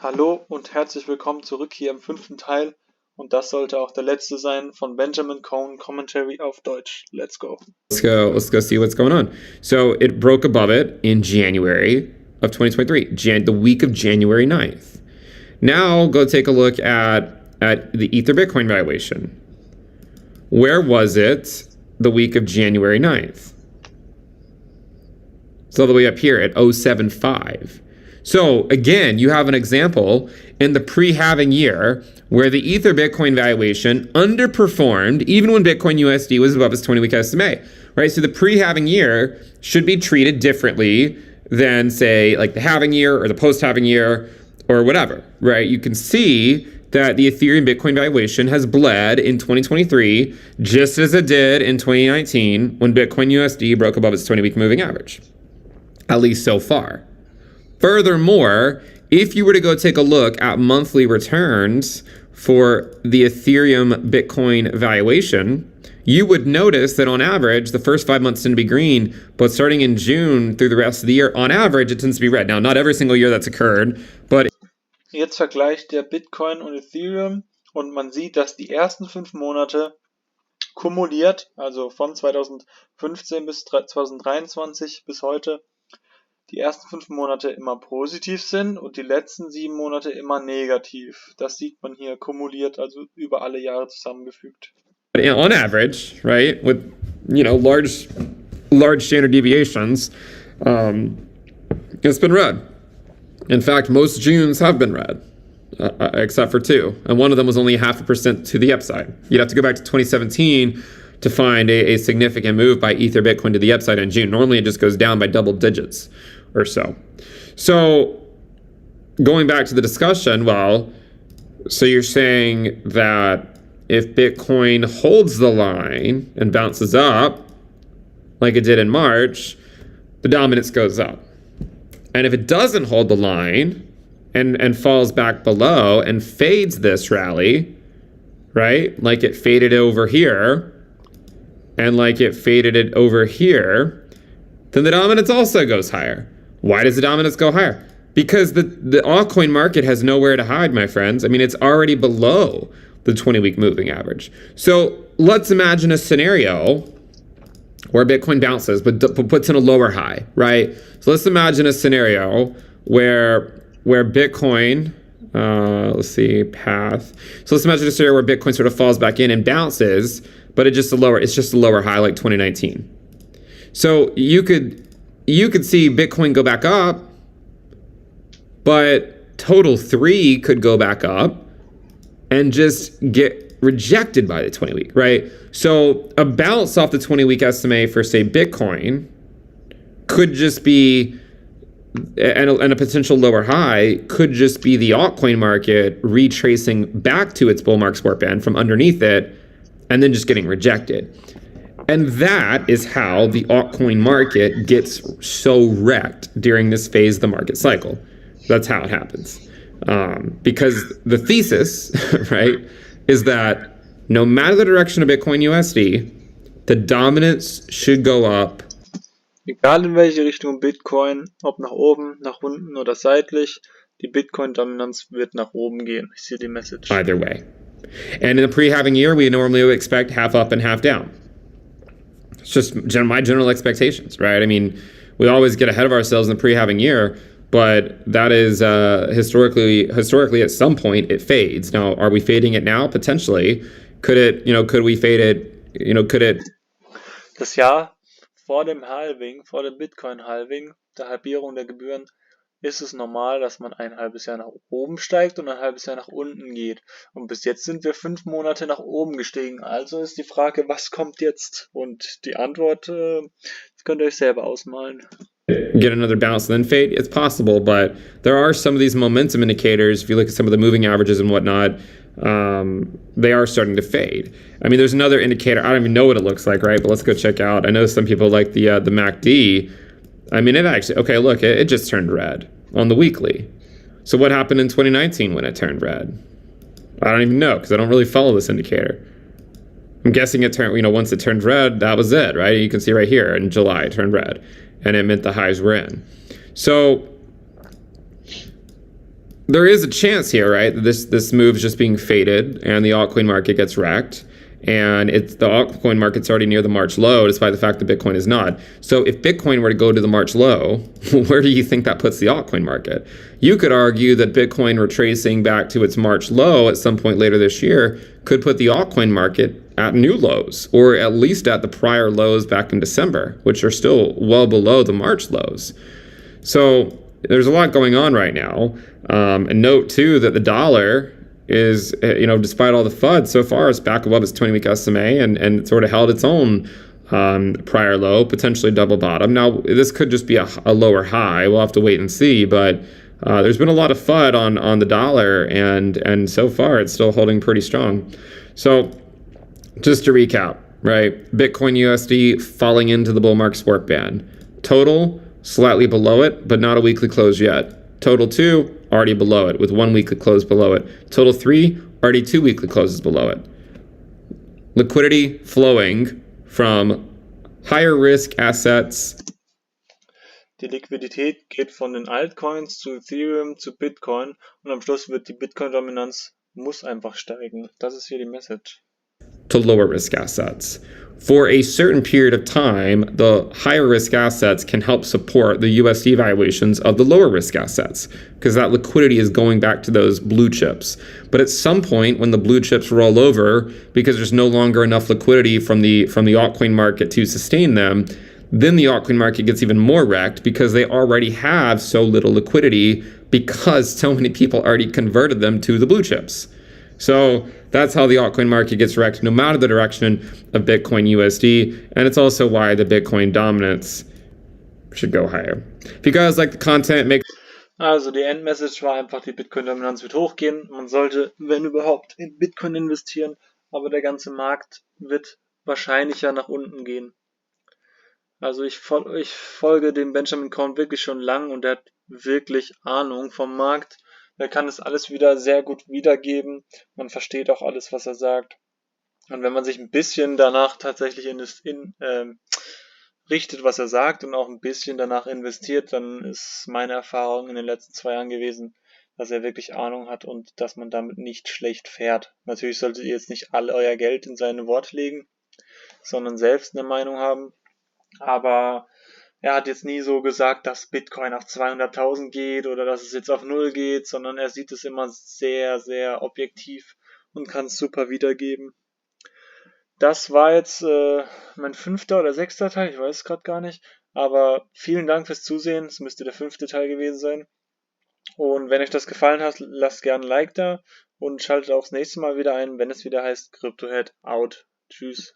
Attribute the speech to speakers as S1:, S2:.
S1: Hallo und herzlich willkommen zurück hier im 5. Teil und das sollte auch der letzte sein von Benjamin Cowen Commentary auf Deutsch. Let's go.
S2: Let's go see what's going on. So it broke above it in January of 2023, the week of January 9th. Now go take a look at the Ether Bitcoin valuation. Where was it the week of January 9th? It's all the way up here at 0.75. So again, you have an example in the pre-halving year where the Ether Bitcoin valuation underperformed even when Bitcoin USD was above its 20-week SMA, right? So the pre-halving year should be treated differently than, say, like the halving year or the post-halving year or whatever, right? You can see that the Ethereum Bitcoin valuation has bled in 2023 just as it did in 2019 when Bitcoin USD broke above its 20-week moving average, at least so far. Furthermore, if you were to go take a look at monthly returns for the Ethereum Bitcoin valuation, you would notice that on average, the first 5 months tend to be green, but starting in June through the rest of the year, on average, it tends to be red. Now, not every single year that's occurred, but...
S1: Jetzt vergleicht der Bitcoin und Ethereum und man sieht, dass die ersten 5 Monate kumuliert, also von 2015 bis 2023 bis heute, die ersten 5 Monate immer positiv sind und die letzten 7 Monate immer negativ. Das sieht man hier kumuliert, also über alle Jahre zusammengefügt.
S2: On average, right, with, large standard deviations, it's been red. In fact, most Junes have been red, except for 2. And one of them was only 0.5% to the upside. You'd have to go back to 2017 to find a significant move by Ether Bitcoin to the upside in June. Normally it just goes down by double digits or so. So going back to the discussion, so you're saying that if Bitcoin holds the line and bounces up like it did in March, the dominance goes up. And if it doesn't hold the line and falls back below and fades this rally, right, like it faded over here, and like it faded it over here, then the dominance also goes higher. Why does the dominance go higher? Because the altcoin market has nowhere to hide, my friends. I mean, it's already below the 20-week moving average. So let's imagine a scenario where Bitcoin bounces but puts in a lower high, right? So let's imagine a scenario where Bitcoin, let's see, path. So let's imagine a scenario where Bitcoin sort of falls back in and bounces, but it's just a lower high like 2019. So you could see Bitcoin go back up, but total 3 could go back up and just get rejected by the 20-week, right? So a bounce off the 20-week SMA for, say, Bitcoin could just be, and a potential lower high could just be the altcoin market retracing back to its bull market support band from underneath it and then just getting rejected. And that is how the altcoin market gets so wrecked during this phase of the market cycle. That's how it happens. Because the thesis, right, is that no matter the direction of Bitcoin USD, the dominance should go up.
S1: Egal in welche Richtung Bitcoin, ob nach oben, nach unten oder seitlich, die Bitcoin-Dominanz wird nach oben gehen. Ich sehe die Message.
S2: Either way. And in the pre-halving year, we normally would expect half up and half down. It's just my general expectations, right? I mean, we always get ahead of ourselves in the pre-halving year, but that is historically at some point it fades. Now, are we fading it now? Potentially. Could we fade it, could it...
S1: Das Jahr vor dem Halving, vor dem Bitcoin-Halving, der Halbierung der Gebühren, ist es normal, dass man ein halbes Jahr nach oben steigt und ein halbes Jahr nach unten geht. Und bis jetzt sind wir 5 Monate nach oben gestiegen. Also ist die Frage, was kommt jetzt? Und die Antwort, das könnt ihr euch selber ausmalen.
S2: Get another bounce and then fade? It's possible, but there are some of these momentum indicators. If you look at some of the moving averages and whatnot, they are starting to fade. I mean, there's another indicator. I don't even know what it looks like, right? But let's go check out. I know some people like the MACD. I mean, it actually, okay, look, it just turned red on the weekly. So what happened in 2019 when it turned red? I don't even know because I don't really follow this indicator. I'm guessing it turned, once it turned red, that was it, right? You can see right here in July, it turned red and it meant the highs were in. So there is a chance here, right? This move is just being faded and the altcoin market gets wrecked. And the altcoin market's already near the March low, despite the fact that Bitcoin is not. So if Bitcoin were to go to the March low, where do you think that puts the altcoin market? You could argue that Bitcoin retracing back to its March low at some point later this year could put the altcoin market at new lows, or at least at the prior lows back in December, which are still well below the March lows. So there's a lot going on right now. And note too that the dollar is, despite all the FUD, so far it's back above its 20-week SMA and sort of held its own prior low, potentially double bottom. Now, this could just be a lower high. We'll have to wait and see, but there's been a lot of FUD on the dollar, and so far it's still holding pretty strong. So just to recap, right? Bitcoin USD falling into the bull market support band. Total, slightly below it, but not a weekly close yet. Total 2, already below it, with 1 weekly close below it. Total 3, already 2 weekly closes below it. Liquidity flowing from higher risk assets.
S1: Die Liquidität geht von den Altcoins zu Ethereum zu Bitcoin und am Schluss wird die Bitcoin-Dominanz muss einfach steigen. Das ist hier die Message.
S2: To lower risk assets. For a certain period of time, the higher risk assets can help support the USD valuations of the lower risk assets because that liquidity is going back to those blue chips. But at some point when the blue chips roll over because there's no longer enough liquidity from the altcoin market to sustain them, then the altcoin market gets even more wrecked because they already have so little liquidity because so many people already converted them to the blue chips. So that's how the altcoin market gets wrecked, no matter the direction of Bitcoin USD. And it's also why the Bitcoin dominance should go higher. If you guys like the content,
S1: Also die Endmessage war einfach, die Bitcoin-Dominanz wird hochgehen. Man sollte, wenn überhaupt, in Bitcoin investieren, aber der ganze Markt wird wahrscheinlicher nach unten gehen. Also ich folge dem Benjamin Cowen wirklich schon lang und der hat wirklich Ahnung vom Markt. Er kann es alles wieder sehr gut wiedergeben. Man versteht auch alles, was er sagt. Und wenn man sich ein bisschen danach tatsächlich richtet, was er sagt und auch ein bisschen danach investiert, dann ist meine Erfahrung in den letzten 2 Jahren gewesen, dass er wirklich Ahnung hat und dass man damit nicht schlecht fährt. Natürlich solltet ihr jetzt nicht all euer Geld in seine Worte legen, sondern selbst eine Meinung haben. Aber er hat jetzt nie so gesagt, dass Bitcoin auf 200.000 geht oder dass es jetzt auf 0 geht, sondern er sieht es immer sehr, sehr objektiv und kann es super wiedergeben. Das war jetzt mein 5. oder 6. Teil, ich weiß es gerade gar nicht. Aber vielen Dank fürs Zusehen, es müsste der 5. Teil gewesen sein. Und wenn euch das gefallen hat, lasst gerne ein Like da und schaltet auch das nächste Mal wieder ein, wenn es wieder heißt CryptoHead out. Tschüss.